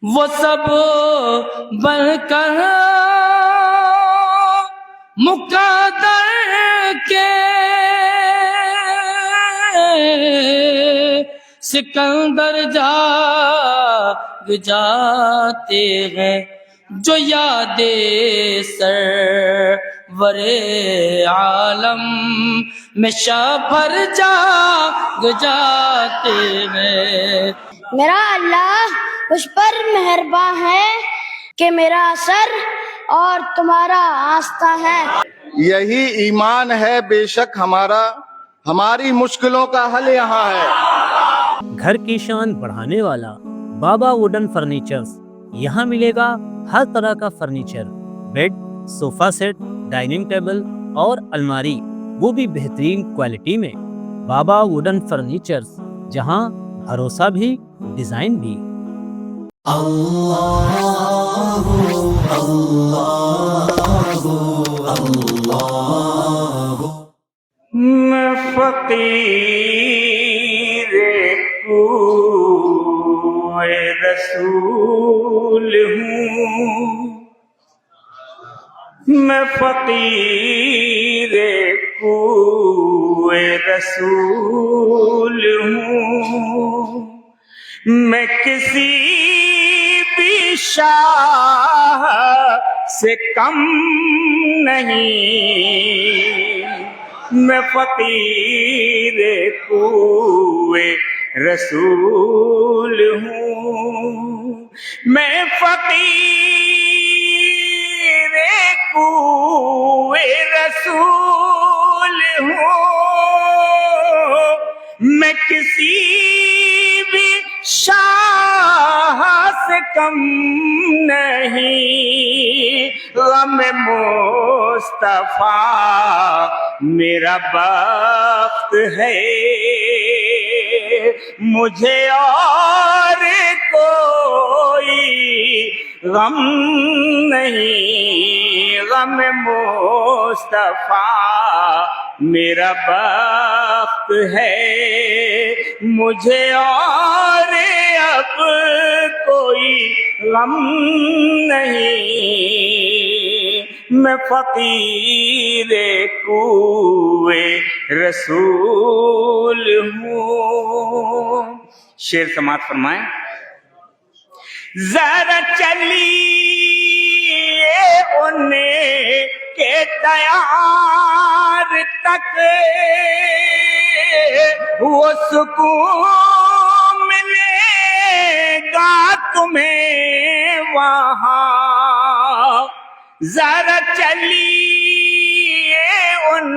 وہ سب بن کر مقدر کے سکندر جاگ جاتے ہیں، جو یاد سرور عالم میں شب بھر جاگ جاتے ہیں۔ میرا اللہ مجھ پر مہربان ہے کہ میرا سر اور تمہارا آستہ ہے۔ یہی ایمان ہے بے شک ہمارا، ہماری مشکلوں کا حل یہاں ہے۔ گھر کی شان بڑھانے والا بابا ووڈن فرنیچرز، یہاں ملے گا ہر طرح کا فرنیچر، بیڈ، صوفہ سیٹ، ڈائننگ ٹیبل اور الماری، وہ بھی بہترین کوالٹی میں۔ بابا ووڈن فرنیچرز، جہاں بھروسہ بھی ڈیزائن بھی۔ میں فقیر کوئے رسول ہوں، میں فقیر کوئے رسول ہوں، میں کسی بھی شاہ سے کم نہیں، میں فقیر کوئے رسول ہوں، میں فقیر کوئے رسول ہوں، میں کسی بھی شاہ سے کم نہیں، غم مصطفیٰ میرا بخت ہے، مجھے اور کوئی غم نہیں، غم مصطفیٰ میرا بخت ہے، مجھے اور اب کوئی غم نہیں، میں فقیر کوئے رسول ہوں۔ شعر سماعت فرمائیں۔ ذرا چلیے ان کے دیار تک، وہ سکون ملے گا تمہیں وہاں، ذرا چلیے ان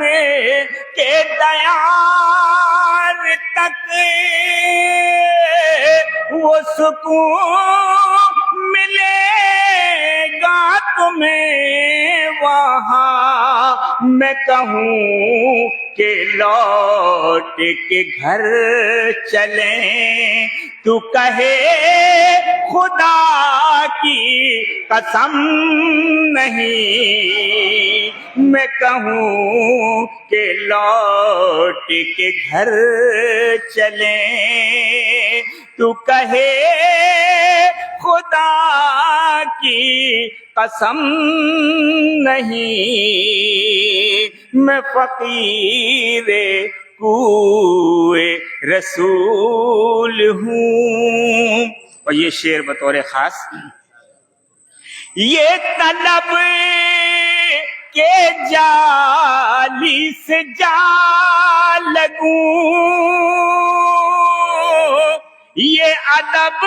کے دیار تک، وہ سکون ملے گا تمہیں وہاں، میں کہوں کہ لوٹ کے گھر چلیں، تو کہے خدا کی قسم نہیں، میں کہوں کہ لوٹ کے گھر چلیں، تو کہے خدا کی قسم نہیں، میں فقیر کوئے رسول ہوں۔ اور یہ شعر بطور خاص، یہ طلب کے جالی سے جا لگوں، یہ ادب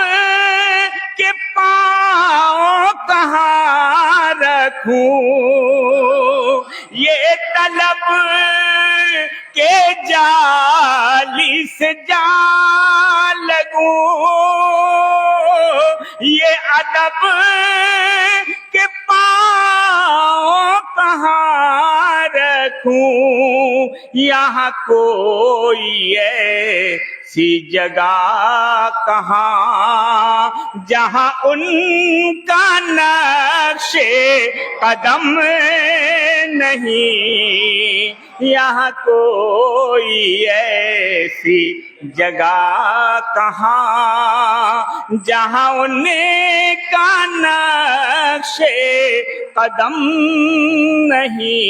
کے پاؤں کہاں رکھوں، یہ طلب کے جالی سے جا لگوں، یہ ادب کے پاؤں کہاں رکھوں، یہاں کوئی ایسی جگہ کہاں جہاں ان کا نقش قدم نہیں، یہاں کوئی ایسی جگہ کہاں جہاں ان کا نقش قدم نہیں،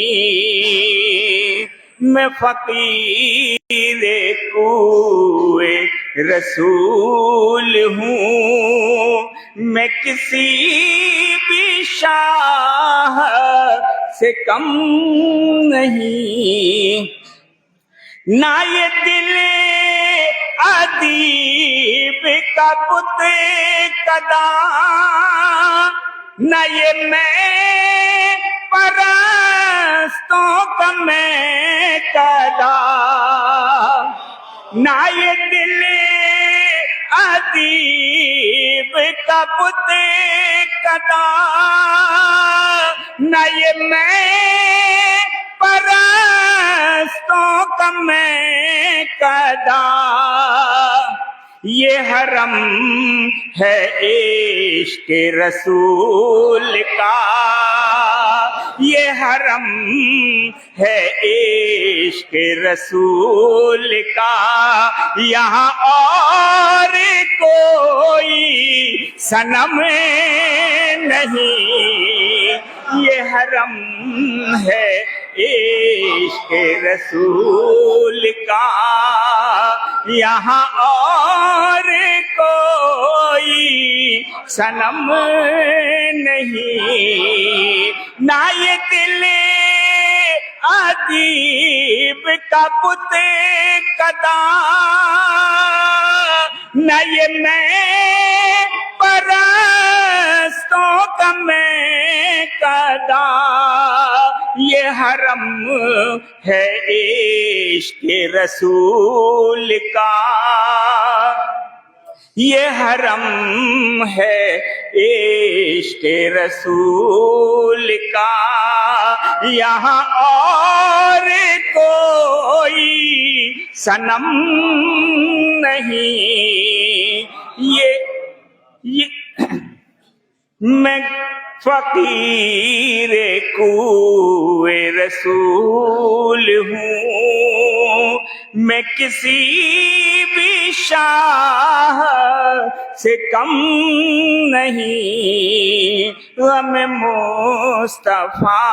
میں فقیر کوئے رسول ہوں، میں کسی بھی شاہ سے کم نہیں، نہ یہ دل ادیب کا بت کدا، نہ یہ میں پرستوں کا میں کدا، نہ یہ دل ادیب کا بت کدا، نہ یہ میں پرستوں کا میں کدا، یہ حرم ہے عشق رسول کا، یہ حرم ہے عشق رسول کا، یہاں اور کوئی صنم نہیں، یہ حرم ہے عشق رسول کا، یہاں اور کوئی صنم نہیں، نہ یہ دل ادیب کا بت کدا، نہ یہ میں پرستوں کا میں کدا، یہ حرم ہے عشق رسول کا، یہ حرم ہے عشق رسول کا، یہاں اور کوئی صنم نہیں، یہ میں فقیر کوئے رسول ہوں، میں کسی بھی شاہ سے کم نہیں، غم مصطفیٰ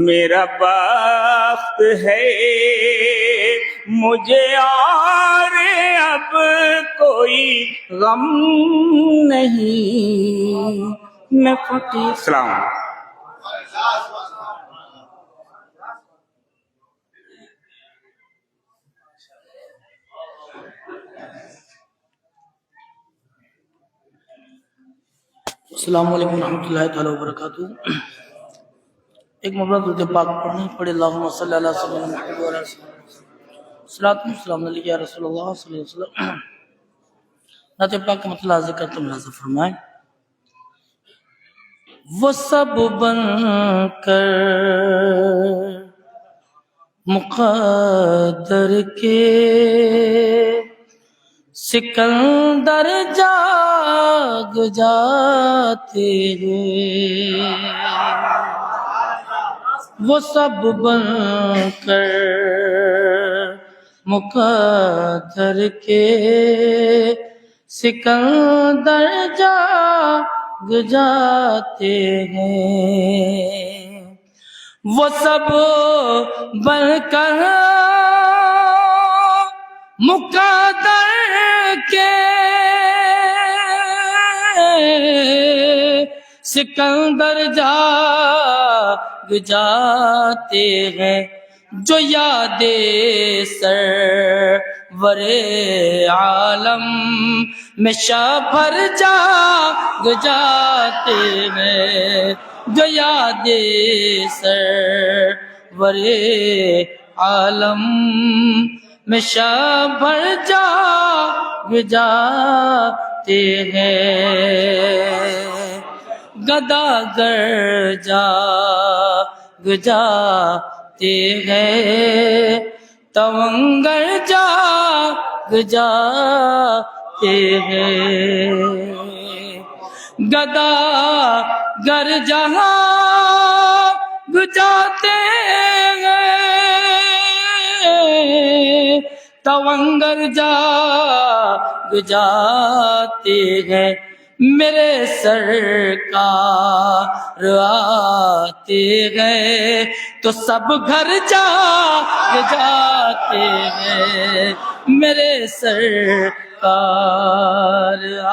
میرا بخت ہے، مجھے اور اب کوئی غم نہیں، میں فقیر. السلام علیکم. السلام علیکم ورحمۃ اللہ تعالیٰ وبرکاتہ. ایک مرتبہ درود پاک پڑھنے پڑھے، اللہم صلی اللہ علیہ وسلم صلاۃ و سلام علیک یا رسول اللہ صلی اللہ علیہ وسلم. نعت پاک کا مطلع ذکر تم ملاحظہ فرمائیں. وہ سب بن کر مقدر کے سکندر جاگ جاتے ہیں، وہ سب بن کر مقدر کے سکندر جاگ جاتے ہیں، وہ سب بن کر مقدر کے سکندر جاگ جاتے ہیں، جو یاد سرور عالم میں شب بھر جاگ جاتے ہیں، جو یاد سرور عالم میں شب بھر جاگ جاتے ہیں، گداگر جاگ جاتے ہیں، تونگر جاگ جاتے ہیں، گداگر جاگ جاتے ہیں، تونگر جاگ جاتے ہیں، میرے سرکار آتے ہیں تو سب گھر جاگ جاتے ہیں، میرے سرکار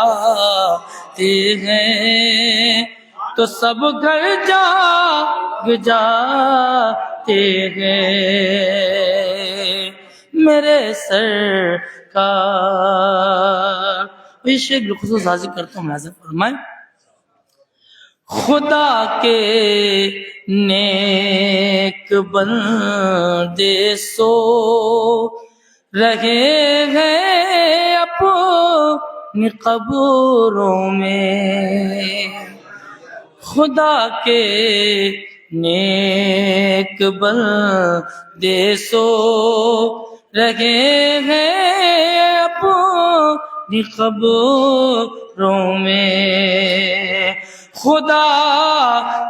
آتے ہیں تو سب گھر جاگ جاتے ہیں، میرے سرکار۔ یہ شیخ بالخصوص حاضر کرتا ہوں، ملاحظہ فرمائیں۔ خدا کے نیک بندے سو رہے ہیں اپنی قبروں میں، خدا کے نیک بندے سو رہے ہیں اپنی قبروں میں، خدا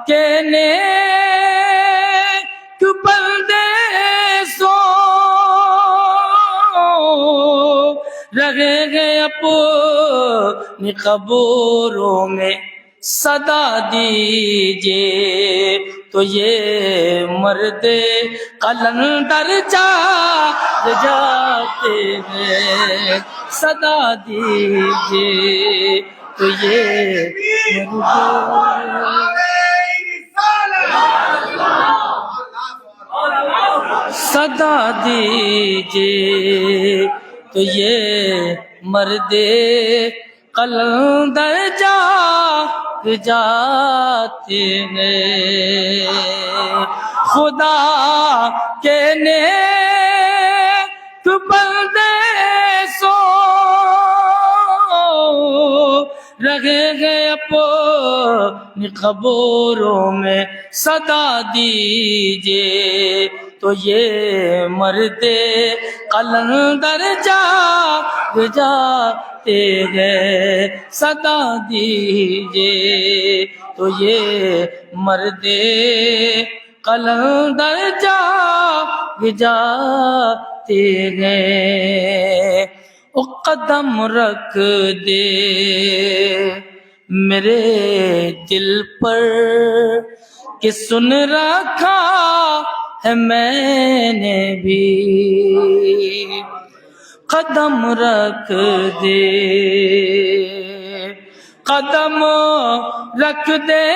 کے نیک بندے سو رہے ہیں اپنی قبروں میں، صدا دیجئے تو یہ مرد قلندر جاگ جاتے ہیں، صدا دیجئے تو یہ صدا دیجئے تو یہ مرد قلندر جاگ جاتے ہیں، خدا کے نیک بندے سو رہے ہیں اپنی قبروں میں، صدا دیجئے تو یہ مرد قلندر جاگ جاتے ہیں، صدا دیجئے تو یہ مرد قلندر جاگ جاتے ہیں۔ او قدم رکھ دے میرے دل پر کہ سن رکھا ہے میں نے بھی، قدم رکھ دے، قدم رکھ دے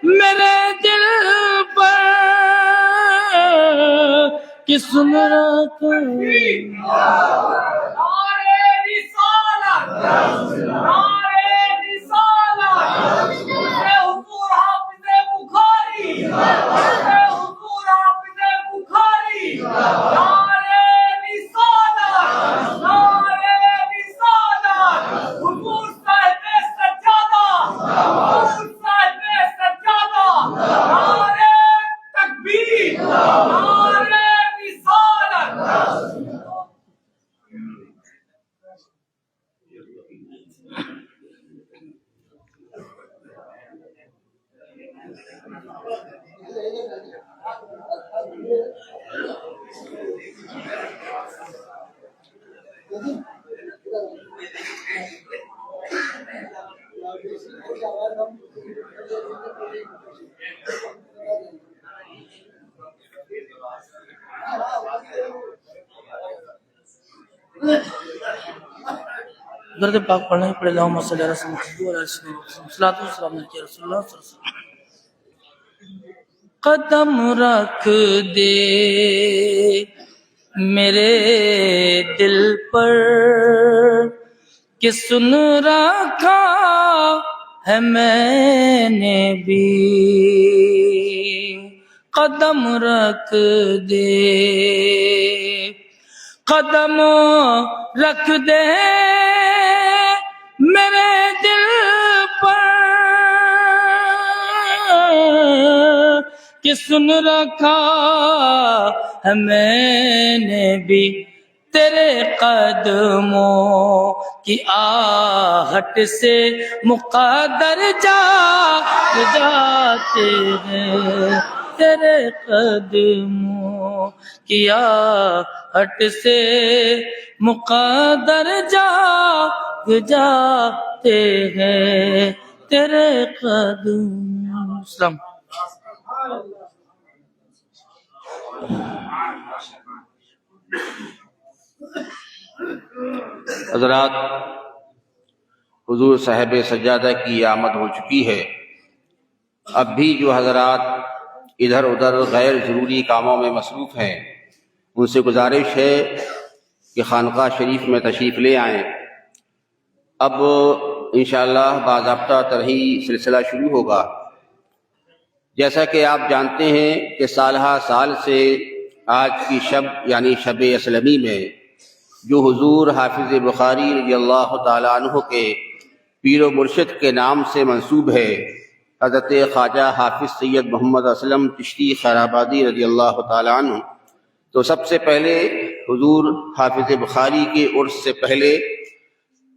میرے دل پر کہ سن رکھا درد پاک پڑھنے پڑے، اللہم صلی اللہ علیہ وسلم صلاۃ والسلام علیہ رسول اللہ صلی اللہ علیہ وسلم۔ قدم رکھ دے میرے دل پر کہ سن رکھا ہے میں نے بھی، قدم رکھ دے، قدم رکھ دے میرے دل پر کہ سن رکھا ہے میں نے بھی، تیرے قدموں کی آہٹ سے مقدر جاگ جاتے ہیں، تیرے قدموں کی آہٹ سے مقدر جاگ جاتے ہیں تیرے قدم. السلام. حضرات، حضور صاحب سجادہ کی آمد ہو چکی ہے. اب بھی جو حضرات ادھر ادھر غیر ضروری کاموں میں مصروف ہیں ان سے گزارش ہے کہ خانقاہ شریف میں تشریف لے آئیں. اب انشاءاللہ باضابطہ طرحی سلسلہ شروع ہوگا. جیسا کہ آپ جانتے ہیں کہ سالہ سال سے آج کی شب یعنی شب اسلمی میں جو حضور حافظ بخاری رضی اللہ تعالیٰ عنہ کے پیر و مرشد کے نام سے منسوب ہے، حضرت خواجہ حافظ سید محمد اسلم چشتی خیرآبادی رضی اللہ تعالیٰ عنہ. تو سب سے پہلے حضور حافظ بخاری کے عرس سے پہلے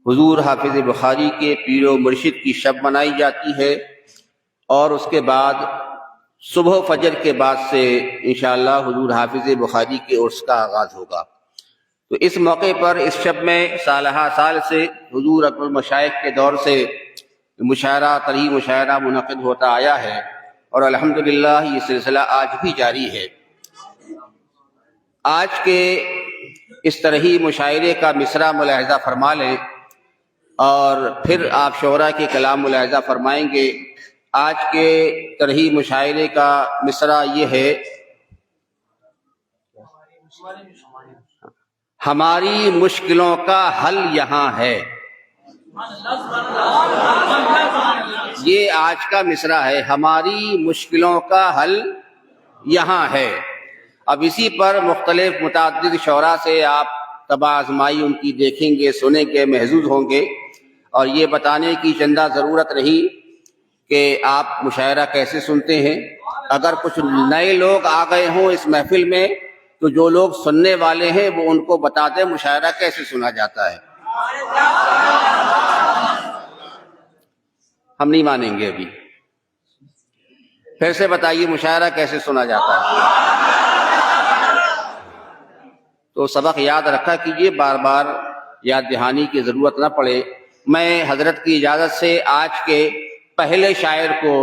حضور حافظ بخاری کے پیر و مرشد کی شب منائی جاتی ہے، اور اس کے بعد صبح فجر کے بعد سے انشاءاللہ حضور حافظ بخاری کے عرس کا آغاز ہوگا. تو اس موقع پر اس شب میں سالہ سال سے حضور اکبر المشائخ کے دور سے مشاعرہ طرحی مشاعرہ منعقد ہوتا آیا ہے، اور الحمدللہ یہ سلسلہ آج بھی جاری ہے. آج کے اس طرحی مشاعرے کا مصرع ملاحظہ فرما لیں اور پھر آپ شعراء کے کلام ملاحظہ فرمائیں گے. آج کے طرحی مشاعرے کا مصرع یہ ہے: ہماری مشکلوں کا حل یہاں ہے. یہ آج کا مصرع ہے، ہماری مشکلوں کا حل یہاں ہے. اب اسی پر مختلف متعدد شعراء سے آپ طبع آزمائی ان کی دیکھیں گے، سنیں گے، محظوظ ہوں گے. اور یہ بتانے کی چندہ ضرورت رہی کہ آپ مشاعرہ کیسے سنتے ہیں. اگر کچھ نئے لوگ آ گئے ہوں اس محفل میں تو جو لوگ سننے والے ہیں وہ ان کو بتا دیں مشاعرہ کیسے سنا جاتا ہے. ہم نہیں مانیں گے ابھی. پھر سے بتائیے مشاعرہ کیسے سنا جاتا ہے. تو سبق یاد رکھا کیجیے، بار بار یاد دہانی کی ضرورت نہ پڑے. میں حضرت کی اجازت سے آج کے پہلے شاعر کو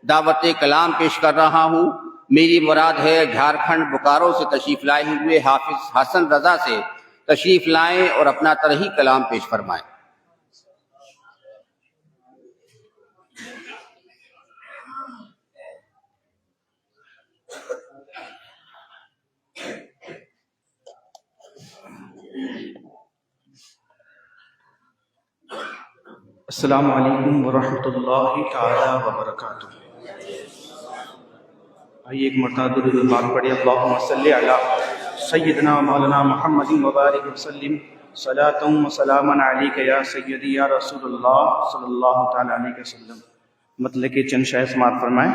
دعوت کلام پیش کر رہا ہوں. میری مراد ہے جھارکھنڈ بوکارو سے تشریف لائے ہوئے حافظ حسن رضا سے تشریف لائیں اور اپنا طرحی کلام پیش فرمائیں. السلام علیکم ورحمۃ اللہ تعالی وبرکاتہ. آئیے ایک مرتبہ درود پاک پڑھیں. اللہم صلی علی سیدنا مولانا محمد وبارک وسلم صلاۃ و سلاما علیک یا سیدی یا رسول اللہ صلی اللہ تعالی علیہ وسلم. مطلب کہ چند شعر سماعت فرمائیں.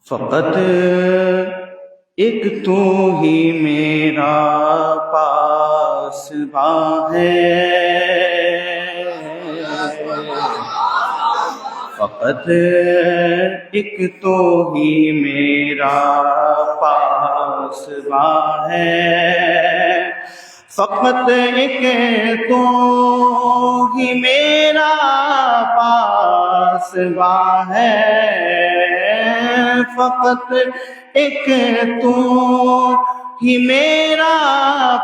فقط ایک تو ہی میرا پاسباں ہے، فقط ایک تو ہی میرا پاسباں ہے، فقط ایک تو ہی میرا پاسباں ہے، فقط ایک تو ہی میرا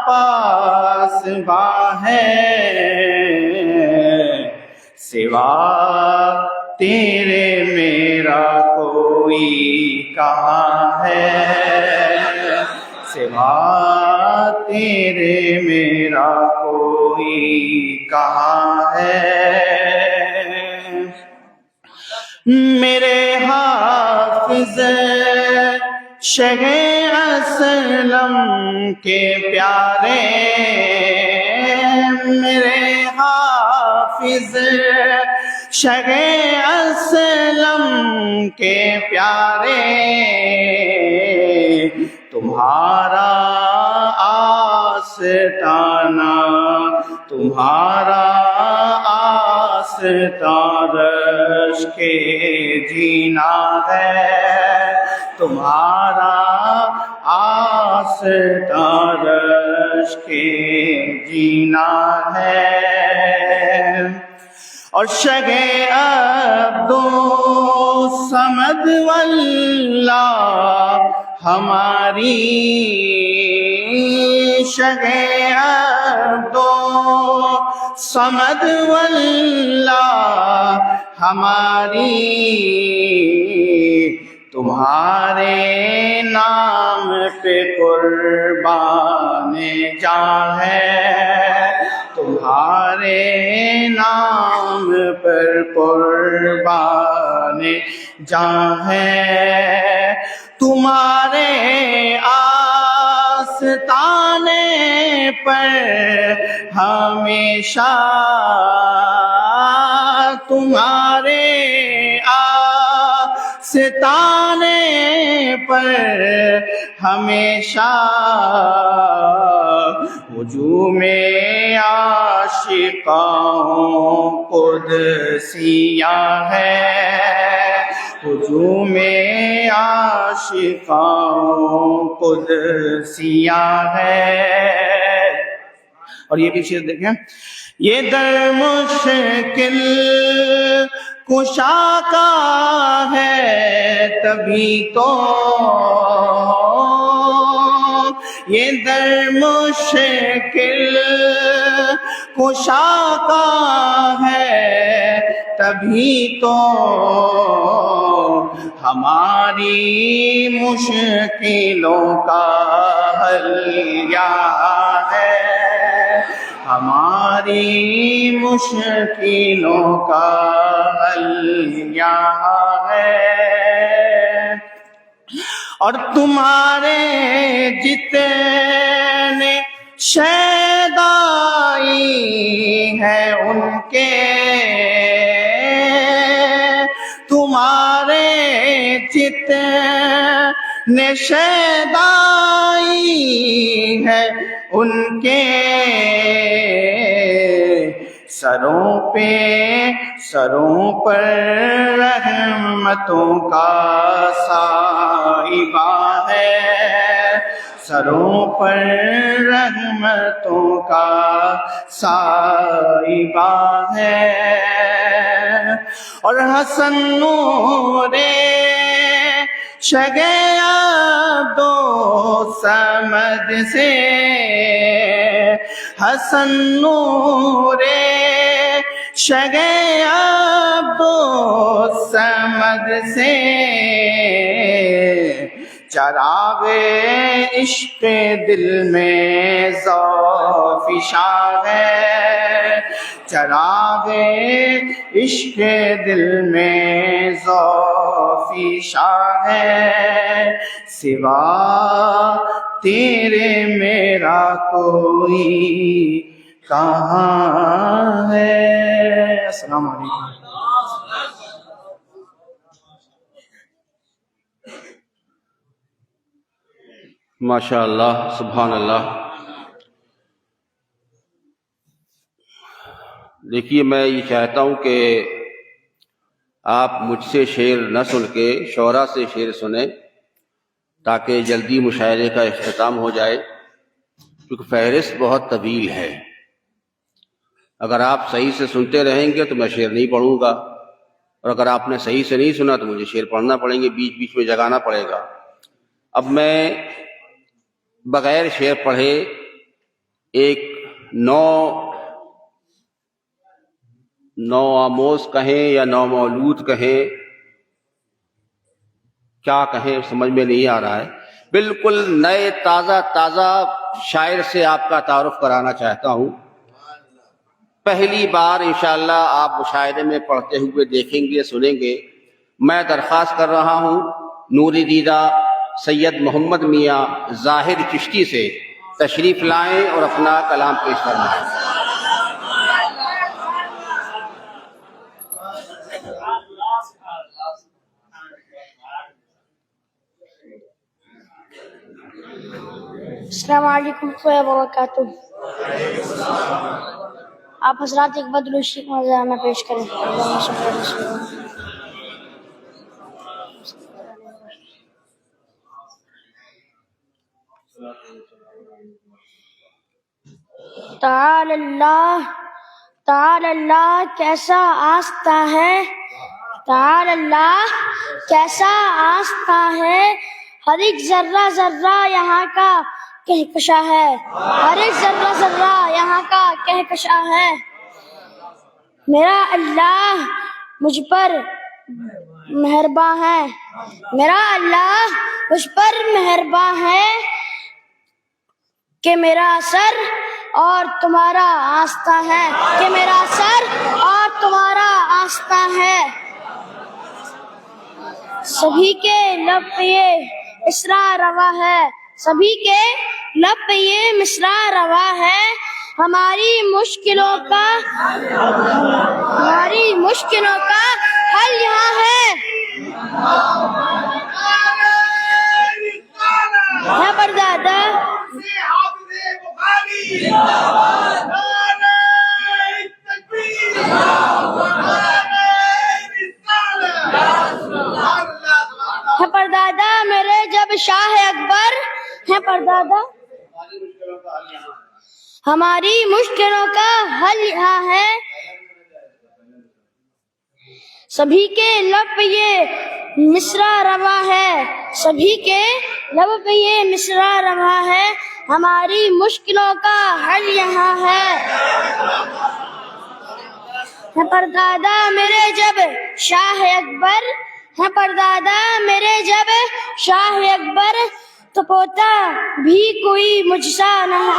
پاسباں ہے، سوا تیرے میرا کوئی کہاں ہے، سوا تیرے میرا کوئی کہاں ہے. میرے حافظ شہ اسلم کے پیارے، میرے حافظ شہ اسلم کے پیارے، تمہارا آستانہ تمہارا آستارش کے جینا ہے تمہارا آستارش کے جینا ہے اور شگ عبدالصمد واللہ ہماری شگ عبدالصمد واللہ ہماری تمہارے نام پہ قربان جاں ہے تمہارے نام پر قربان جاں ہے تمہارے آستانے پر ہمیشہ تمہارے آستانے پر ہمیشہ ہجوم عاشقاں قدسیہ ہے ہجوم عاشقاں قدسیہ ہے اور یہ بھی شعر دیکھیں یہ در مشکل کشا کا ہے تبھی تو یہ در مشکل کشا کا ہے تبھی تو ہماری مشکلوں کا حل یہاں ہے ہماری مشکلوں کا حل یہاں ہے اور تمہارے جتنے شیدائی ہیں ان کے تمہارے جتنے شیدائی ہیں ان کے سروں پر رحمتوں کا سائبہ ہے سروں پر رحمتوں کا سائبہ ہے اور حسن نور شگ عبدالصمد سے حسن نور شگ عبدالصمد سے چراغ عشق دل میں ذوفشا ہے چراغ عشق دل میں ذوفشا ہے سوا تیرے میرا کوئی کہاں ہے السلام علیکم ماشاء اللہ سبحان اللہ دیکھیے میں یہ چاہتا ہوں کہ آپ مجھ سے شعر نہ سن کے شعراء سے شعر سنیں تاکہ جلدی مشاعرے کا اختتام ہو جائے کیونکہ فہرست بہت طویل ہے اگر آپ صحیح سے سنتے رہیں گے تو میں شعر نہیں پڑھوں گا اور اگر آپ نے صحیح سے نہیں سنا تو مجھے شعر پڑھنا پڑیں گے بیچ بیچ میں جگانا پڑے گا اب میں بغیر شعر پڑھے ایک نو آموز کہیں یا نو مولود کہیں کیا کہیں سمجھ میں نہیں آ رہا ہے بالکل نئے تازہ شاعر سے آپ کا تعارف کرانا چاہتا ہوں پہلی بار انشاءاللہ آپ مشاہدے میں پڑھتے ہوئے دیکھیں گے سنیں گے میں درخواست کر رہا ہوں نوری دیدہ سید محمد میاں ظاہر چشتی سے تشریف لائیں اور اپنا کلام پیش فرمائیں السلام علیکم ورحمۃ اللہ وبرکاتہ آپ حضرات ایک بار درود شریف نذرانہ پیش کریں. اللہم صلی علی وسلم. تعال اللہ کیسا آستہ ہے، تعال اللہ کیسا آستہ ہے، ہر ایک ذرہ ذرہ یہاں کا کہکشاں ہے، ہر ایک ذرہ ذرہ یہاں کا کہکشاں ہے. میرا اللہ مجھ پر مہرباں ہے، میرا اللہ مجھ پر مہرباں ہے کہ میرا سر اور تمہارا آستہ ہے، کہ میرا سر اور تمہارا آستہ ہے. سبھی کے لب پہ یہ مصرع روا ہے، سبھی کے لب پہ یہ مصرع روا ہے. ہماری مشکلوں کا حل یہاں ہے. ہے پردادا ہے پردادا میرے جب شاہ اکبر ہے پردادا، ہماری مشکلوں کا حل یہاں ہے. سبھی کے لب پہ یہ مصرع روا ہے، سبھی کے لب پہ یہ مصرع روا ہے. ہماری مشکلوں کا حل یہاں ہے. پردادا میرے جب شاہ اکبر ہے پردادا میرے جب شاہ اکبر تو پوتا بھی کوئی مجھ سا نہ ہے،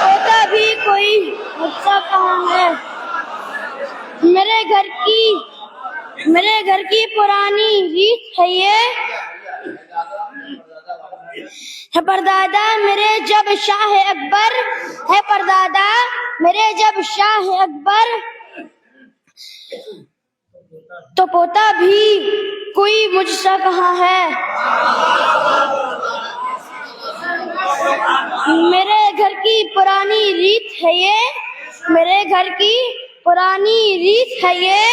پوتا بھی کوئی مجھ سا کہاں ہے. میرے گھر کی پرانی ریت ہے یہ ہے پردادا میرے جب شاہ اکبر ہے پردادا میرے جب شاہ اکبر تو پوتا بھی کوئی مجھ سا کہاں ہے. میرے گھر کی پرانی ریت ہے یہ، میرے گھر کی پرانی ریت ہے یہ.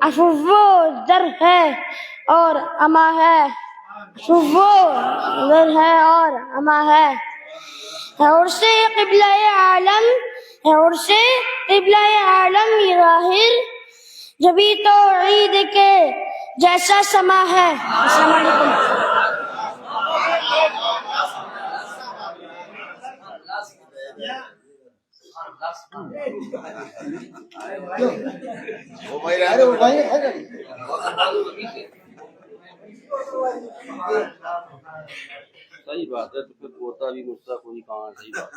افو در ہے اور اما ہے، افو در ہے اور اما ہے. اور سے قبلہ عالم ہے، اور سے قبلہ عالم یہ ظاہر، جبھی تو عید کے جیسا سما ہے. السلام علیکم. صحیح بات ہے، تو پھر پوتا بھی غصہ کوئی کہاں. صحیح بات.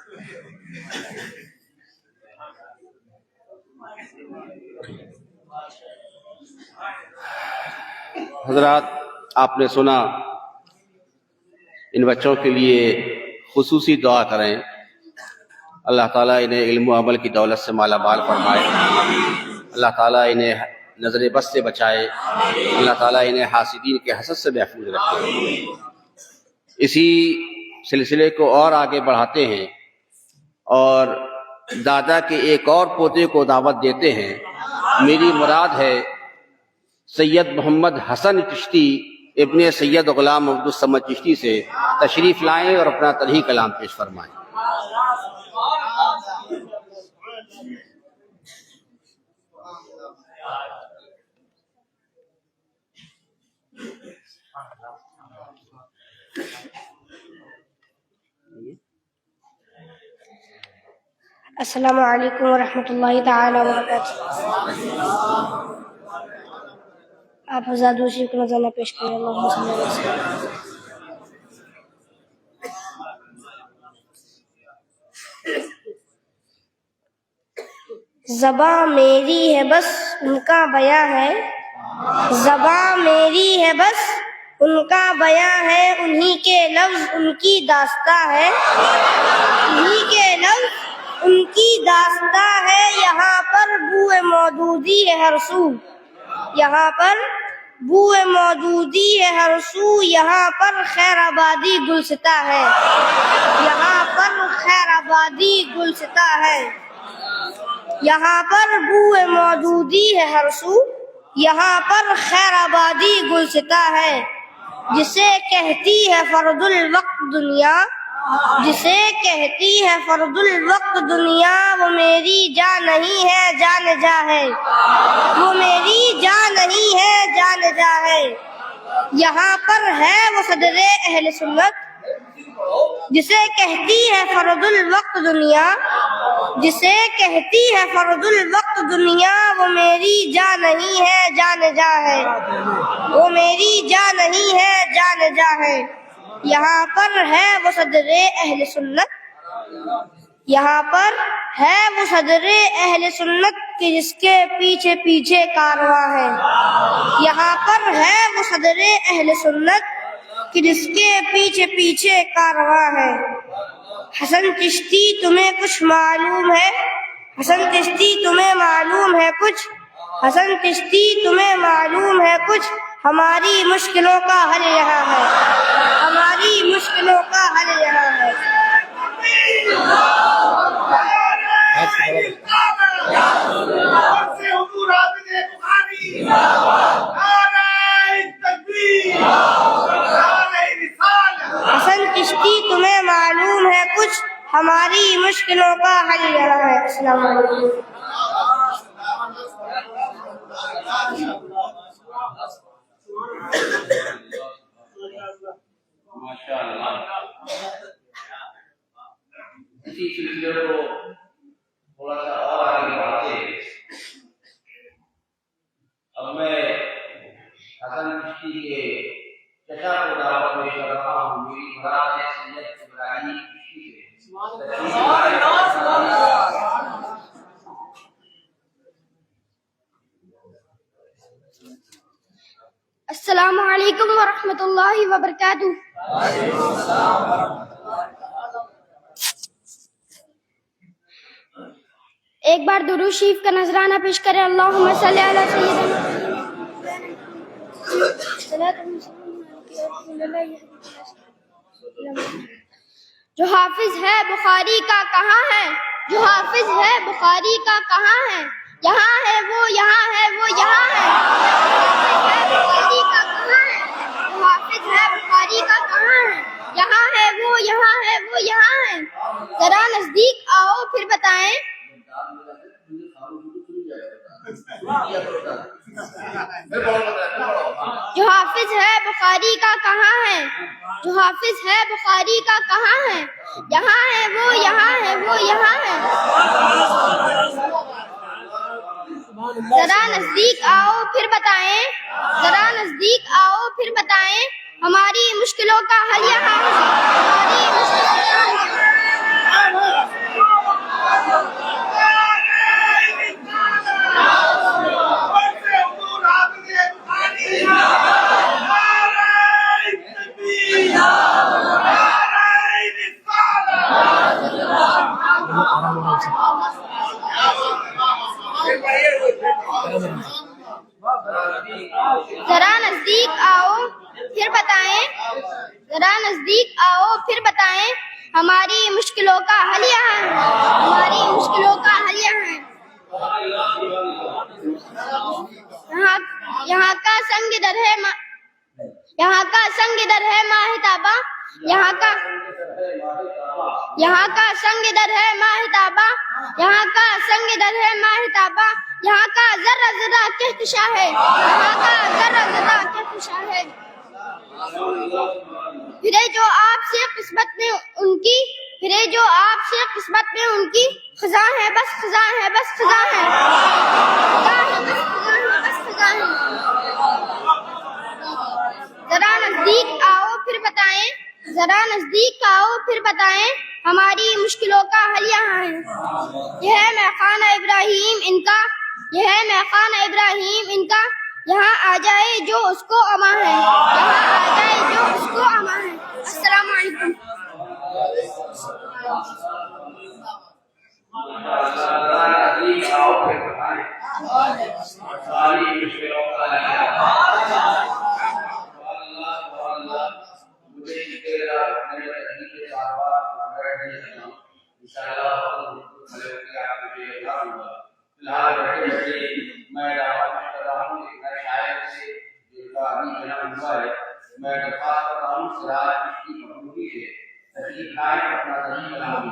حضرات آپ نے سنا، ان بچوں کے لیے خصوصی دعا کریں. اللہ تعالیٰ انہیں علم و عمل کی دولت سے مالا مال فرمائے، اللہ تعالیٰ انہیں نظر بس سے بچائے، اللہ تعالیٰ انہیں حاسدین کے حسد سے محفوظ رکھے. اسی سلسلے کو اور آگے بڑھاتے ہیں اور دادا کے ایک اور پوتے کو دعوت دیتے ہیں. میری مراد ہے سید محمد حسن چشتی ابن سید غلام عبد الصمد چشتی سے تشریف لائیں اور اپنا تلہی کلام پیش فرمائیں. السلام علیکم ورحمۃ اللہ تعالی وبرکاتہ. آپ حضرات دوسری کو نذرانہ پیش کریں. اللہم صلی علی وسلم. زباں میری ہے بس ان کا بیاں ہے، زباں میری ہے بس ان کا بیاں ہے، انہی کے لفظ ان کی داستاں ہے، انہی کے لفظ ان کی داستاں ہے. یہاں پر بوئے مودودی ہے ہر سو، یہاں پر بوئے مودودی ہے ہر سو، یہاں پر خیر آبادی گلستہ ہے، یہاں پر آبادی گلستہ ہے، یہاں پر بوئے موجودی ہے ہر سو، یہاں پر خیر آبادی گلستہ ہے، جسے کہتی ہے فرد الوقت دنیا، جسے کہتی ہے فرد الوقت دنیا، وہ میری جان نہیں ہے جان جا ہے، وہ میری جان نہیں ہے جان جا ہے، یہاں پر ہے وہ صدر اہل سنت، جسے کہتی ہے فرد الوقت دنیا، جسے کہتی ہے فرد الوقت دنیا، وہ میری جان نہیں ہے جان جا ہے، وہ میری جان نہیں ہے جان جا ہے، یہاں پر ہے وہ صدر اہل سنت، یہاں پر ہے وہ صدر اہل سنت کہ جس کے پیچھے پیچھے کارواں ہے، یہاں پر ہے وہ صدر اہل سنت کہ جس کے پیچھے پیچھے کارواں ہے۔ حسن چشتی تمہیں کچھ معلوم ہے، حسن چشتی تمہیں معلوم ہے کچھ، حسن چشتی تمہیں معلوم ہے کچھ، ہماری مشکلوں کا حل یہاں ہے، ہماری مشکلوں کا حل یہاں ہے۔ حسن چشتی تمہیں معلوم ہے کچھ، ہماری مشکلوں کا حل یہاں ہے۔ السلام علیکم۔ ماشاء اللہ، اسی سلسلے کو تھوڑا سا اور آگے بڑھاتے اب میں حسن چشتی کے چچا کو دعوت پیش کر رہا ہوں، میری مراد ہے سید ابراہیم چشتی سے۔ السلام علیکم ورحمۃ اللہ وبرکاتہ۔ ایک بار درود شریف کا نذرانہ پیش کریں۔ اللہم صلی علی سیدنا۔ جو حافظ ہے بخاری کا کہاں ہے، جو حافظ ہے بخاری کا کہاں ہے، یہاں ہے وہ یہاں ہے وہ یہاں ہے، بخاری کا کہاں ہے، جو حافظ ہے بخاری کا کہاں ہے، یہاں ہے وہ یہاں ہے وہ یہاں ہے، ذرا نزدیک آؤ پھر بتائیں، جو حافظ ہے بخاری کا کہاں ہے، جو حافظ ہے بخاری کا کہاں ہے، یہاں ہے وہ یہاں ہے وہ یہاں ہے، ذرا نزدیک آؤ پھر بتائیں، ذرا نزدیک آؤ پھر بتائیں، ہماری مشکلوں کا حل یہاں ہے، ہماری مشکلوں کا حل یہاں ہے۔ ذرا نزدیک آؤ پھر بتائیں، ذرا نزدیک آؤ پھر بتائیں، ہماری مشکلوں کا حل یہاں ہے، ہماری مشکلوں کا حل یہاں ہے۔ یہاں کا سنگ در ہے یہاں کا سنگ در ہے ماہتابہ، یہاں کا سنگ در ہے ماہتابہ، یہاں کا سنگ در ہے ماہتابہ، یہاں کا ذرہ ذرہ کہکشاں ہے، یہاں کا ذرہ ذرہ کہکشاں ہے، پھرے جو آپ سے قسمت میں ان کی، پھرے جو آپ سے قسمت میں ان کی، خزاں ہے بس خزاں ہے بس خزاں ہے، خزاں ہے بس خزاں ہے بس خزاں ہے، ذرا نزدیک آؤ پھر بتائیں، ذرا نزدیک آؤ پھر بتائیں، ہماری مشکلوں کا حل یہاں ہے۔ یہ ہے میخانہ ابراہیم ان کا، یہ ہے میخانہ ابراہیم ان کا، یہاں آ جائے جو اس کو اما ہے، یہاں آ جائے جو اس کو اما ہے۔ السلام علیکم۔ میں دعوت کر رہا ہوں ایک نئے شاعر سے جن کا ابھی جنم ہوا ہے. میں درخواست کر رہا ہوں سراج کی مقبولی سے تشریف لائیں اپنا صحیح کلام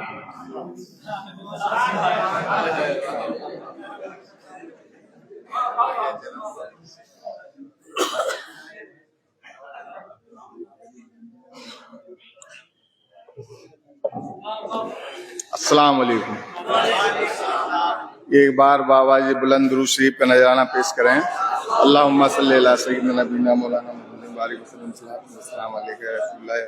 السلام علیکم. ایک بار بابا جی بلند درود شریف کا نذرانہ پیش کریں. اللہم صلی علی سیدنا نبینا مولانا محمد بارک وسلم. السلام علیکم رسول اللہ.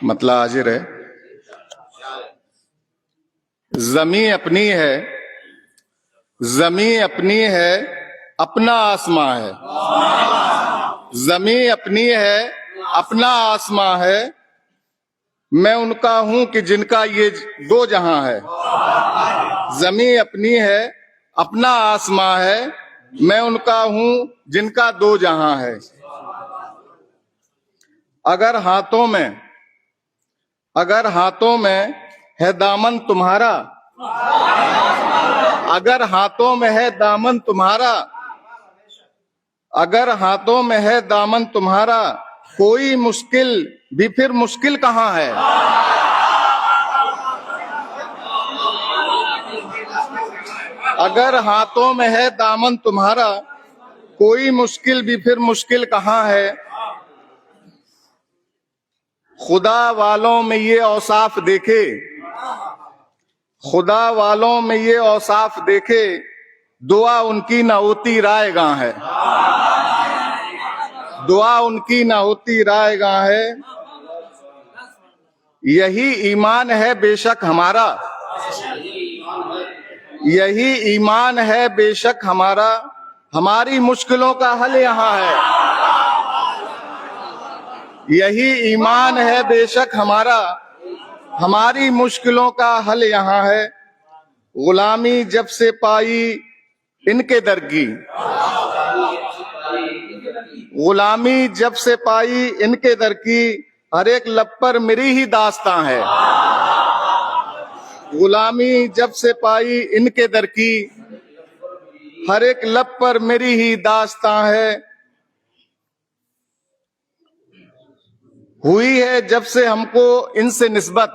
مطلب حاضر ہے. زمین اپنی ہے، زمین اپنی ہے، اپنا آسماں ہے. زمین اپنی ہے، اپنا آسماں ہے. میں ان کا ہوں کہ جن کا یہ دو جہاں ہے. زمین اپنی ہے، اپنا آسماں ہے. میں ان کا ہوں جن کا دو جہاں ہے. اگر ہاتھوں میں ہے دامن تمہارا، اگر ہاتھوں میں ہے دامن تمہارا، اگر ہاتھوں میں ہے دامن تمہارا، کوئی مشکل بھی پھر مشکل کہاں ہے. اگر ہاتھوں میں ہے دامن تمہارا، کوئی مشکل بھی پھر مشکل کہاں ہے. خدا والوں میں یہ اوصاف دیکھے، خدا والوں میں یہ اوصاف دیکھے، دعا ان کی نہ ہوتی رائے گاں ہے. دعا ان کی نہ ہوتی رائے گاں ہے. یہی ایمان ہے بے شک ہمارا، یہی ایمان ہے بے شک ہمارا. ہماری مشکلوں کا حل یہاں ہے. یہی ایمان ہے بے شک ہمارا، ہماری مشکلوں کا حل یہاں ہے. غلامی جب سے پائی ان کے در کی، غلامی جب سے پائی ان کے در کی، ہر ایک لب پر میری ہی داستاں ہے. غلامی جب سے پائی ان کے در کی، ہر ایک لب پر میری ہی داستاں ہے. ہوئی ہے جب سے ہم کو ان سے نسبت،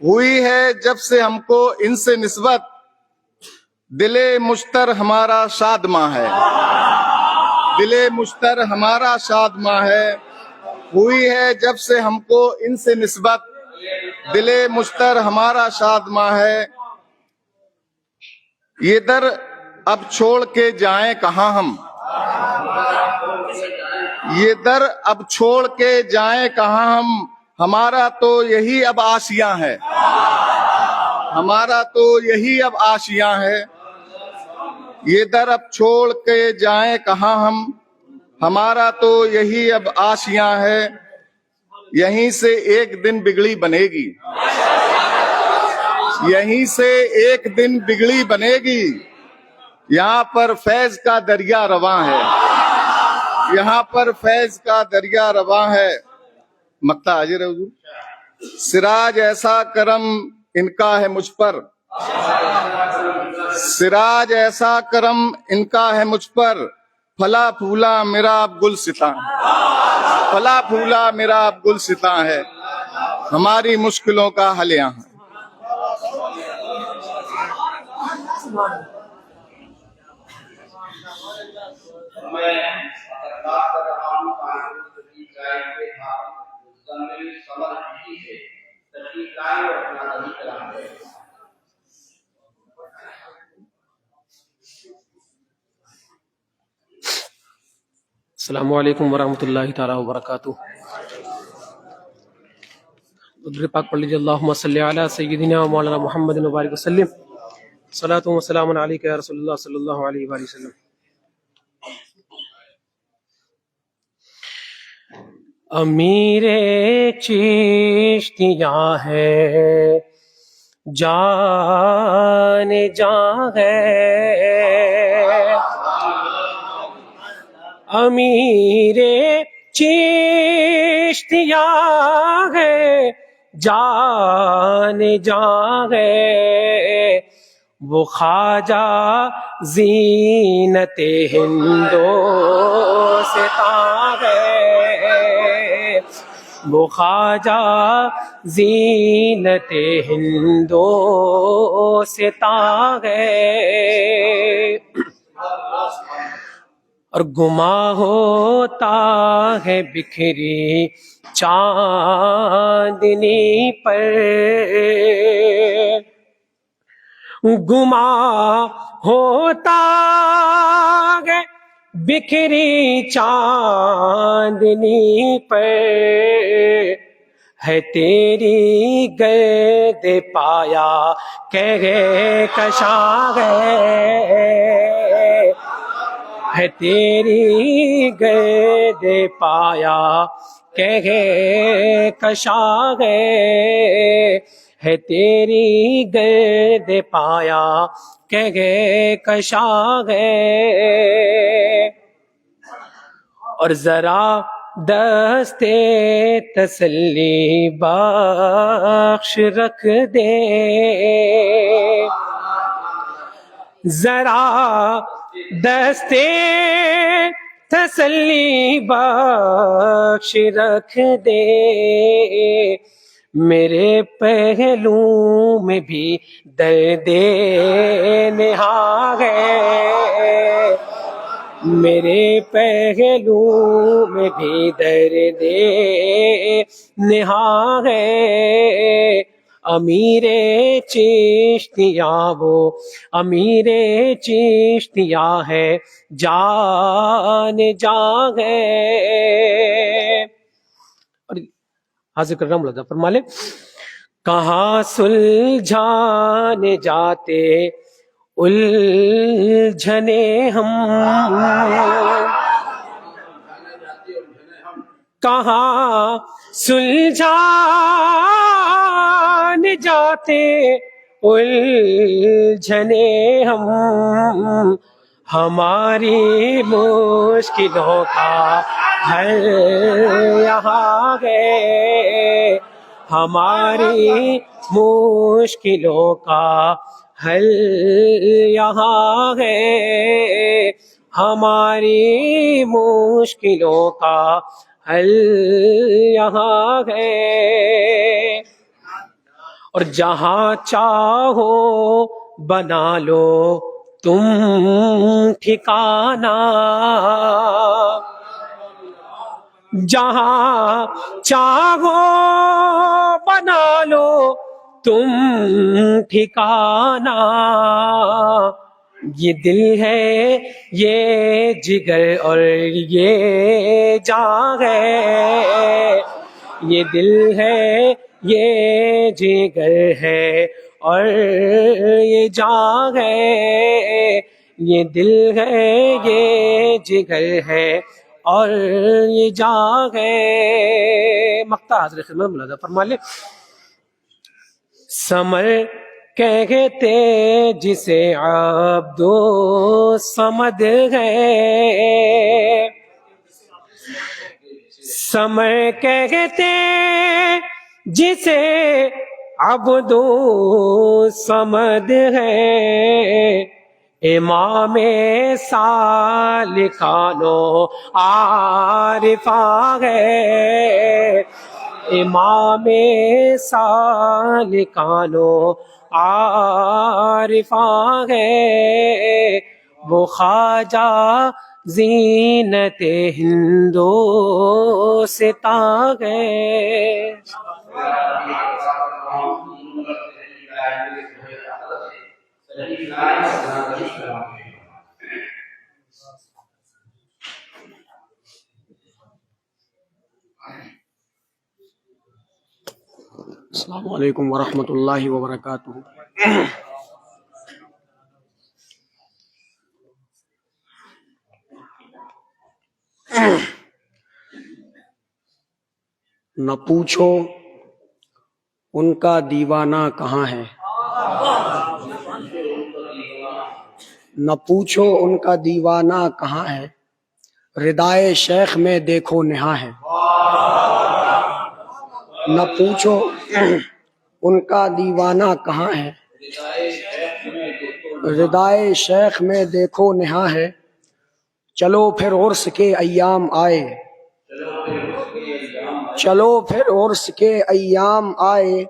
ہوئی ہے جب سے ہم کو ان سے نسبت، دل مشتر ہمارا شادماں ہے. دل مشتر ہمارا شادماں ہے. ہوئی ہے جب سے ہم کو ان سے نسبت، دل مشتر ہمارا شادماں ہے. یہ در اب چھوڑ کے جائیں کہاں ہم، یہ در اب چھوڑ کے جائیں کہاں ہم. ہمارا تو یہی اب آشیاں ہے، ہمارا تو یہی اب آشیاں ہے. یہ در اب چھوڑ کے جائیں کہاں ہم، ہمارا تو یہی اب آشیاں ہے. یہیں سے ایک دن بگڑی بنے گی، یہیں سے ایک دن بگڑی بنے گی. یہاں پر فیض کا دریا رواں ہے، یہاں پر فیض کا دریا رواں ہے. مقطع حاضر ہے حضور. سراج ایسا کرم ان کا ہے مجھ پر، سراج ایسا کرم ان کا ہے مجھ پر، پھلا پھولا میرا اب گلستاں، پھلا پھولا میرا اب گلستاں ہے. ہماری مشکلوں کا حل یہاں. میں بات کر رہا ہوں تشریف لائے ہوئے مزمل سمر جی سے تشریف لائے اور اپنا صحیح کلام ہے. السلام علیکم ورحمۃ اللہ تعالیٰ وبرکاتہ. درود پاک پڑھ لیجیے. اللہم صلی علی سیدنا و مولانا محمد مبارک وسلم. صلاۃ و سلام علیک یا رسول اللہ صلی اللہ علیہ وآلہ وسلم. امیر چشتیاں ہے جان جاں ہے، امیر چشتیاں ہے جان جان ہے، وہ خواجہ زینت ہندوستاں ہے، وہ خواجہ زینت ہندوستاں ہے، اور گما ہوتا ہے بکھری چاندنی پر، گما ہوتا ہے بکھری چاندنی پر، ہے تیری گرد پایا کہکشاں ہے تیری گرد پایا کہکشاں ہے تیری گرد پایا کہکشاں اور ذرا دستے تسلی بخش رکھ دے، ذرا دستے تسلی بخش رکھ دے، میرے پہلو میں بھی درد نہاں ہے، میرے پہلو میں بھی درد نہاں ہے، امیر چشتیاں وہ امیر چشتیاں ہے جان جان ہے۔ اور حاضر کر رہا ہوں مولانا فرما لے، کہاں سلجھانے جاتے الجھنے ہم، کہاں سلجھانے جاتے الجھنے ہم، ہماری مشکلوں کا حل یہاں ہے، ہماری مشکلوں کا حل یہاں ہے، ہماری مشکلوں کا حل یہاں ہے، اور جہاں چاہو بنا لو تم ٹھکانہ، جہاں چاہو بنا لو تم ٹھکانہ، یہ دل ہے یہ جگر اور یہ جان ہے، یہ دل ہے یہ جگر ہے اور یہ جان ہے، یہ دل ہے یہ جگر ہے اور یہ جان ہے۔ مقطع حضرت خدمت ملاحظہ فرما لے، سمر کہتے جسے عبد الصمد ہے، سمر کہتے جسے عبد الصمد ہے، امام سالکان و عارفاں ہے، امام سالکان و عارفاں ہے، وہ خواجہ زینت ہندوستاں ہے۔ السلام علیکم ورحمۃ اللہ وبرکاتہ۔ نہ پوچھو ان کا دیوانہ کہاں ہے، نہ پوچھو ان کا دیوانہ کہاں ہے، ردائے شیخ میں دیکھو نہا ہے، نہ پوچھو ان کا دیوانہ کہاں ہے، ردائے شیخ میں دیکھو نہا ہے، چلو پھر عرس کے ایام آئے، چلو پھر عرس کے ایام آئے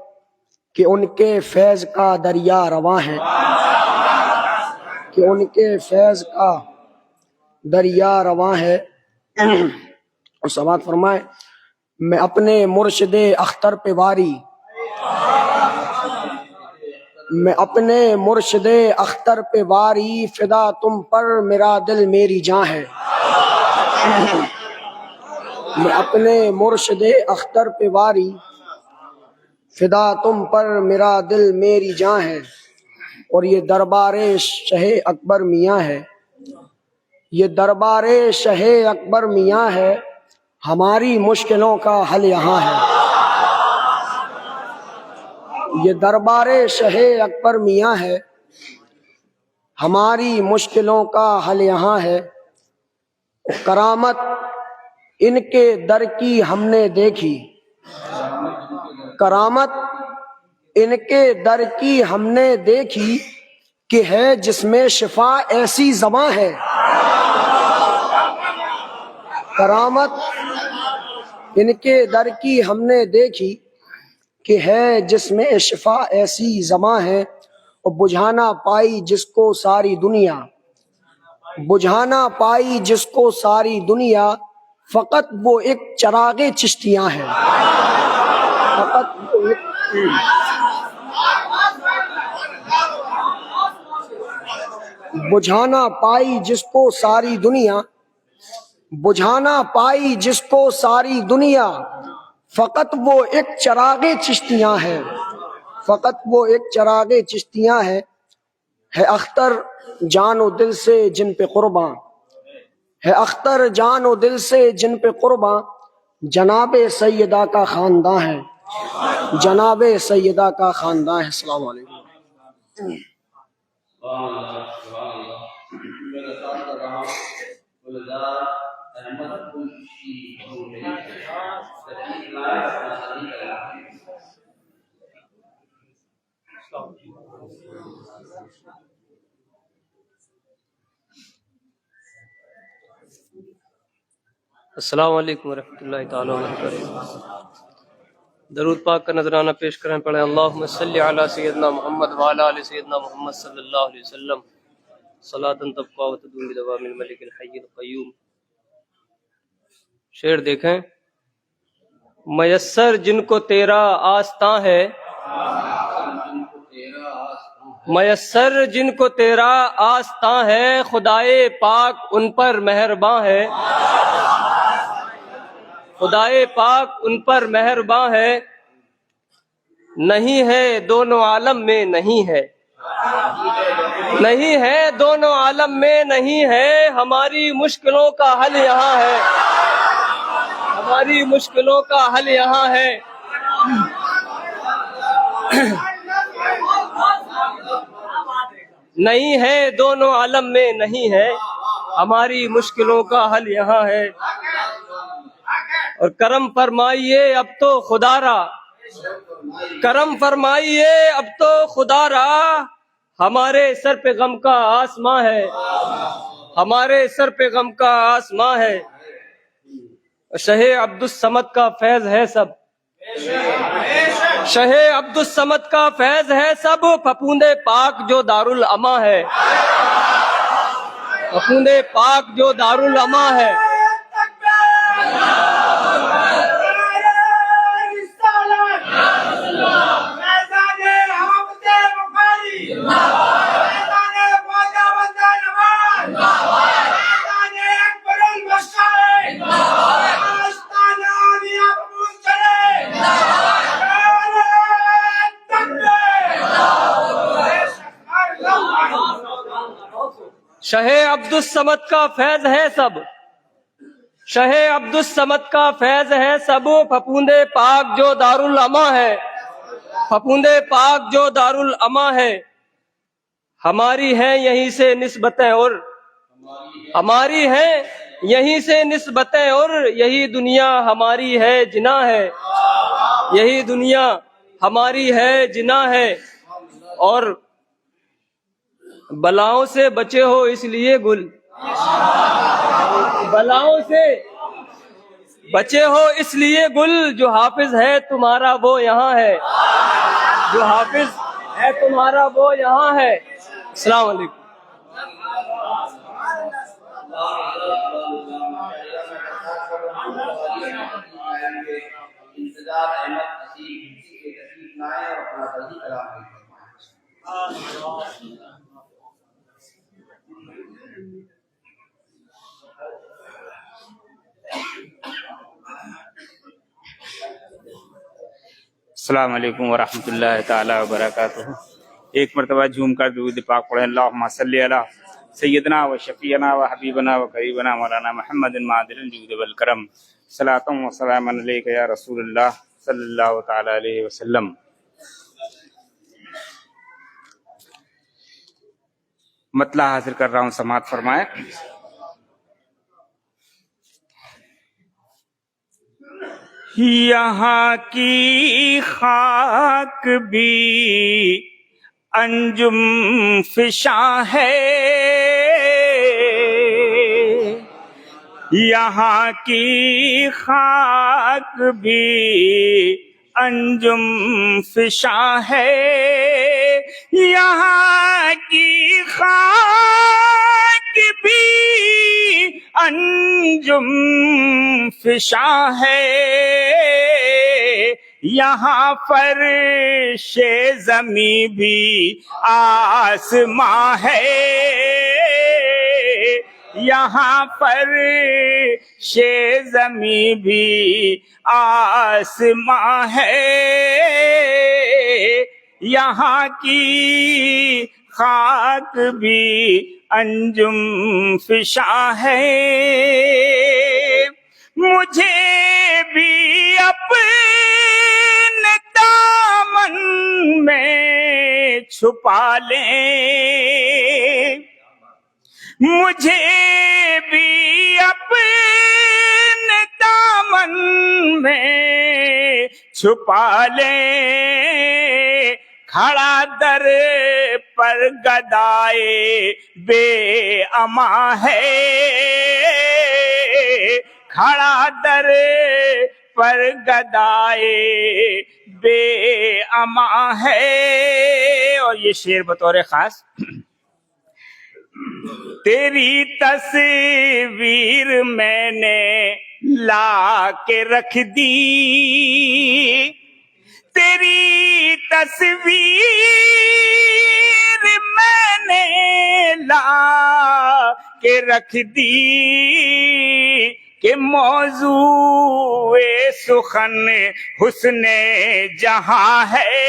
کہ ان کے فیض کا دریا رواں ہے، کہ ان کے فیض کا دریا رواں ہے۔ اور سماعت فرمائے، میں اپنے مرشد اختر پہ واری، میں اپنے مرشد اختر پہ واری، فدا تم پر میرا دل میری جاں ہے، میں اپنے مرشد اختر پہ واری، فدا تم پر میرا دل میری جاں ہے۔ اور یہ دربار شہ اکبر میاں ہے، یہ دربار شہ اکبر میاں ہے، ہماری مشکلوں کا حل یہاں ہے، یہ دربار شہ اکبر میاں ہے، ہماری مشکلوں کا حل یہاں ہے۔ کرامت ان کے در کی ہم نے دیکھی، کرامت ان کے در کی ہم نے دیکھی، کہ ہے جس میں شفا ایسی زباں ہے، کرامت ان کے در کی ہم نے دیکھی، کہ ہے جس میں شفا ایسی زباں ہے۔ اور بجھانا پائی جس کو ساری دنیا، بجھانا پائی جس کو ساری دنیا، فقط وہ ایک چراغ چشتیاں ہے، فقط وہ ایک بجھانا پائی جس کو ساری دنیا، بجھانا پائی جس کو ساری دنیا، فقط وہ ایک چراغ چشتیاں ہے، فقط وہ ایک چراغ چشتیاں ہے اختر جان و دل سے جن پہ قرباں، ہے اختر جان و دل سے جن پہ قرباں، جناب سیدہ کا خاندان ہے، جناب سیدہ کا خاندان ہے۔ السلام علیکم۔ السلام علیکم ورحمۃ اللہ تعالی وبرکاتہ۔ درود پاک کا نذرانہ پیش کریں، پڑھیں اللہم صلی علی سیدنا محمد وعلی آل سیدنا محمد صلی اللہ علیہ وسلم صلاۃ تبقی و تدوم بدوام الملک الحی القیوم۔ شعر دیکھیں۔ میسر جن کو تیرا آستاں ہے، میسر جن کو تیرا آستاں ہے، خدائے پاک ان پر مہرباں ہے، خدائے پاک ان پر مہرباں ہے، نہیں ہے دونوں عالم میں نہیں ہے، نہیں ہے دونوں عالم میں نہیں ہے، ہماری مشکلوں کا حل یہاں ہے، ہماری مشکلوں کا حل یہاں ہے۔ نہیں ہے دونوں عالم میں نہیں ہے، ہماری مشکلوں کا حل یہاں ہے۔ اور کرم فرمائیے اب تو خدا را، کرم فرمائیے اب تو خدا را، ہمارے سر پہ غم کا آسماں ہے، ہمارے سر پہ غم کا آسماں ہے۔ شہ عبد الصمد کا فیض ہے سب، شہ عبد الصمد کا فیض ہے سب، پھپھوندے پاک جو دارالعما ہے، پھپھوندے پاک جو دارالعما ہے۔ شہ عبد الصمد کا فیض ہے سب، شہ عبد الصمد کا فیض ہے سب، پھپھوندے پاک جو دارالعما ہے، پھپھوندے پاک جو دارالعما ہے۔ ہماری ہیں یہیں سے نسبتیں اور ہماری ہیں یہیں سے نسبتیں اور یہی دنیا ہماری ہے جنا ہے، یہی دنیا ہماری ہے جنا ہے، اور بلاؤں سے بچے ہو اس لیے گل، بلاؤں سے بچے ہو اس لیے گل، جو حافظ ہے تمہارا وہ یہاں ہے، جو حافظ ہے تمہارا وہ یہاں ہے۔ السلام علیکم۔ السلام علیکم ورحمۃ اللہ تعالی وبرکاتہ۔ ایک مرتبہ جھوم کر درود پاک پڑھیں۔ اللہم صلی علی سیدنا و شفیعنا و حبیبنا و قریبنا مولانا محمد معدل الجود والکرم، صلاۃ و سلام علیک یا رسول اللہ صلی اللہ تعالی علیہ وسلم۔ مطلع حاصل کر رہا ہوں، سماعت فرمائے۔ یہاں کی خاک بھی انجم فشاں ہے، یہاں کی خاک بھی انجم فشاں ہے، یہاں کی خاک بھی انجم فشاں ہے، یہاں فرش زمیں بھی آسماں ہے، یہاں فرش زمیں بھی آسماں ہے، یہاں کی خاک بھی انجم فشاں ہے، مجھے بھی اپنے دامن میں چھپا لیں، مجھے بھی اپنے دامن میں چھپا لیں، کھڑا در پر گدائے بے اما ہے، کھڑا در پر گدائے بے اما ہے۔ اور یہ شعر بطور خاص، تیری تصویر میں نے لا کے رکھ دی، تیری تصویر میں نے لا کے رکھ دی، کہ موضوع سخن حسن جہاں ہے،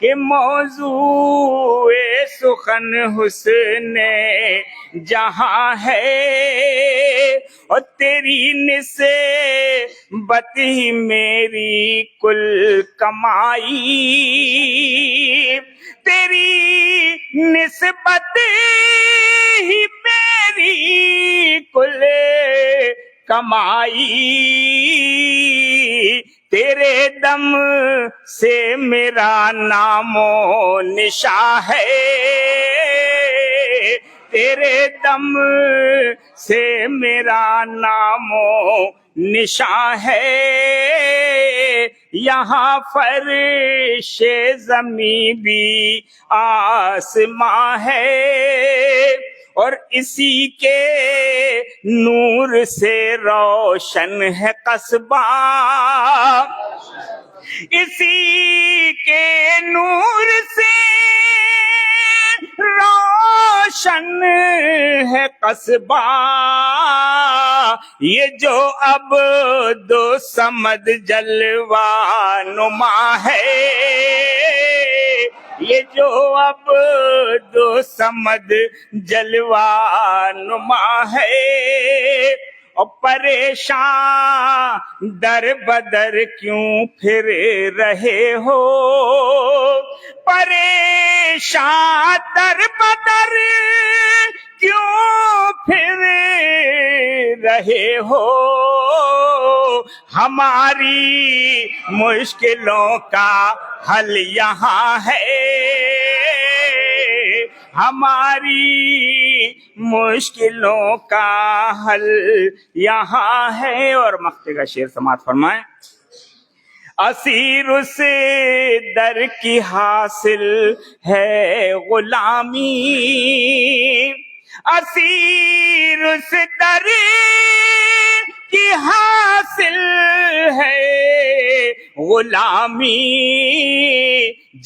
کہ موضوع سخن حسن جہاں ہے، اور تیری نسبت ہی میری کل کمائی، تیری نسبت ہی میری کل کمائی، تیرے دم سے میرا نام و نشاں ہے، تیرے دم سے میرا نام و نشاں ہے، یہاں فرش زمیں بھی آسماں ہے، اور اسی کے نور سے روشن ہے قصبہ، اسی کے نور سے روشن ہے قصبہ، یہ جو اب دو سمد جلوہ نما ہے، یہ جو اب دو سمد جلوہ نما ہے، اور پریشان در بدر کیوں پھر رہے ہو، پریشان در بدر کیوں پھر رہے ہو ہماری مشکلوں کا حل یہاں ہے، ہماری مشکلوں کا حل یہاں ہے۔ اور مقطع کا شعر سماعت فرمائیں۔ اسیر اس در کی حاصل ہے غلامی، اسیر اس در کی حاصل ہے غلامی،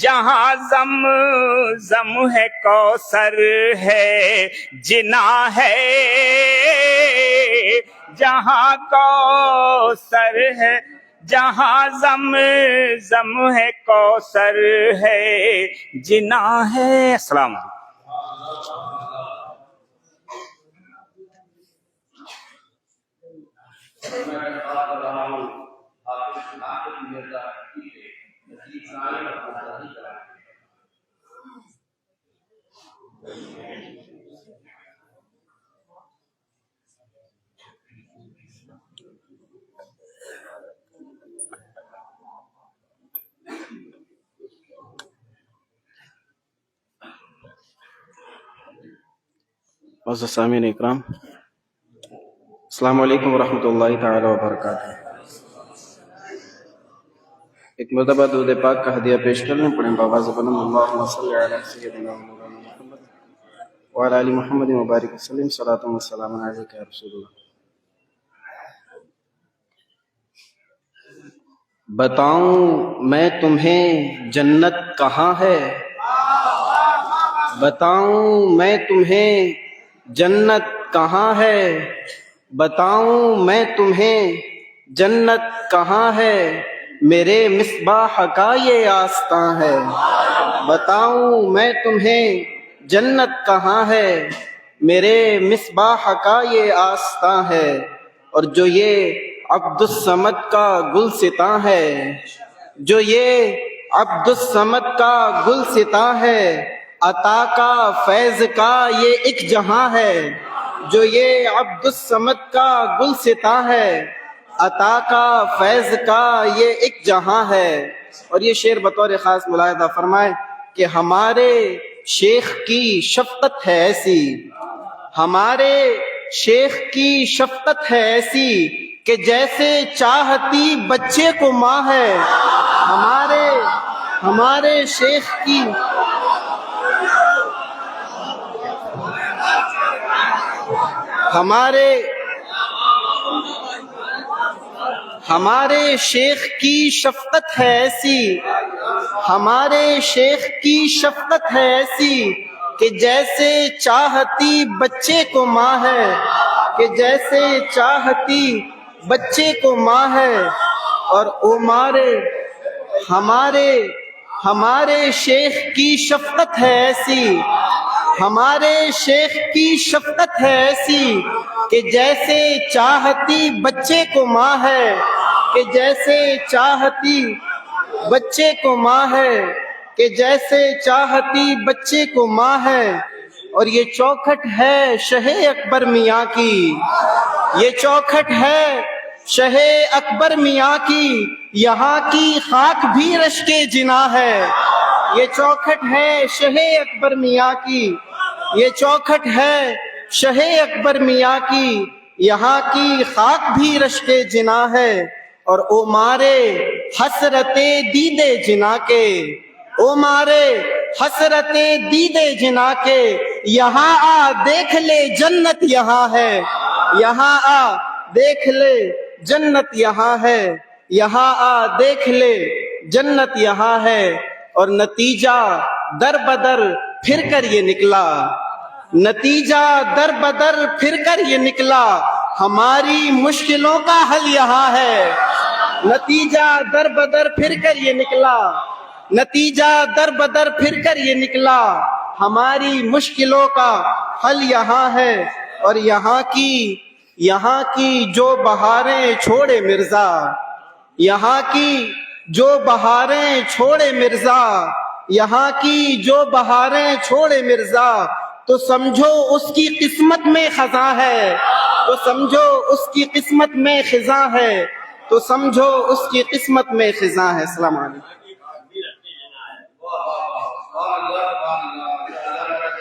جہاں زم ہے کوثر ہے جنا ہے، جہاں کوثر ہے، جہاں زم ہے کوثر ہے جنا ہے۔ السلام علیکم۔ معزز سامعین اکرام، السلام علیکم ورحمۃ اللہ تعالی وبرکاتہ۔ ایک مرتبہ درود پاک کا ہدیہ پیش کر لیں، پڑھیں بابا زبان اللہم صلی علی سیدنا مولانا محمد وعلی آل محمد مبارک وسلم، صلاۃ و سلام علیک یا رسول اللہ۔ بتاؤں میں تمہیں جنت کہاں ہے، بتاؤں میں تمہیں جنت کہاں ہے، بتاؤں میں تمہیں جنت کہاں ہے، میرے مصباح کا یہ آستاں ہے، بتاؤں میں تمہیں جنت کہاں ہے، میرے مصباح کا یہ آستاں ہے، اور جو یہ عبد الصمد کا گلستاں ہے، جو یہ عبد الصمد کا گلستاں ہے، عطا کا فیض کا یہ ایک جہاں ہے، جو یہ عبد الصمد کا گلستاں ہے، عطا کا فیض کا یہ ایک جہاں ہے۔ اور یہ شعر بطور خاص ملاحظہ فرمائے کہ ہمارے شیخ کی شفقت ہے ایسی، ہمارے شیخ کی شفقت ہے ایسی کہ جیسے چاہتی بچے کو ماں ہے، ہمارے شیخ کی ہمارے شیخ کی شفقت ہے ایسی، ہمارے شیخ کی شفقت ہے ایسی کہ جیسے چاہتی بچے کو ماں ہے، کہ جیسے چاہتی بچے کو ماں ہے، اور ہمارے شیخ کی شفقت ہے ایسی، ہمارے شیخ کی شفقت ہے ایسی کہ جیسے چاہتی بچے کو ماں ہے، کہ جیسے چاہتی بچے کو ماں ہے، کہ جیسے چاہتی بچے کو ماں ہے۔ اور یہ چوکھٹ ہے شہ اکبر میاں کی، یہ چوکھٹ ہے شہ اکبر میاں کی، یہاں کی خاک بھی رشک جنا ہے، یہ چوکھٹ ہے شہ اکبر میاں کی، یہ چوکھٹ ہے شہ اکبر میاں کی، یہاں کی خاک بھی رشک جنا ہے۔ اور او مارے حسرت دیدے جنا کے، او مارے حسرت دیدے جنا کے، یہاں آ دیکھ لے جنت یہاں ہے، یہاں آ دیکھ لے جنت یہاں ہے، یہاں آ دیکھ لے جنت یہاں ہے۔ اور نتیجہ در بدر پھر کر یہ نکلا، نتیجہ در بدر پھر کر یہ نکلا، ہماری مشکلوں کا حل یہاں ہے، نتیجہ در بدر پھر کر یہ نکلا، نتیجہ در بدر پھر کر یہ نکلا، ہماری مشکلوں کا حل یہاں ہے۔ اور یہاں کی جو بہاریں چھوڑے مرزا، یہاں کی جو بہاریں چھوڑے مرزا، یہاں کی جو بہاریں چھوڑے مرزا، تو سمجھو اس کی قسمت میں خزاں ہے، تو سمجھو اس کی قسمت میں خزاں ہے، تو سمجھو اس کی قسمت میں خزاں ہے۔ السلام علیکم۔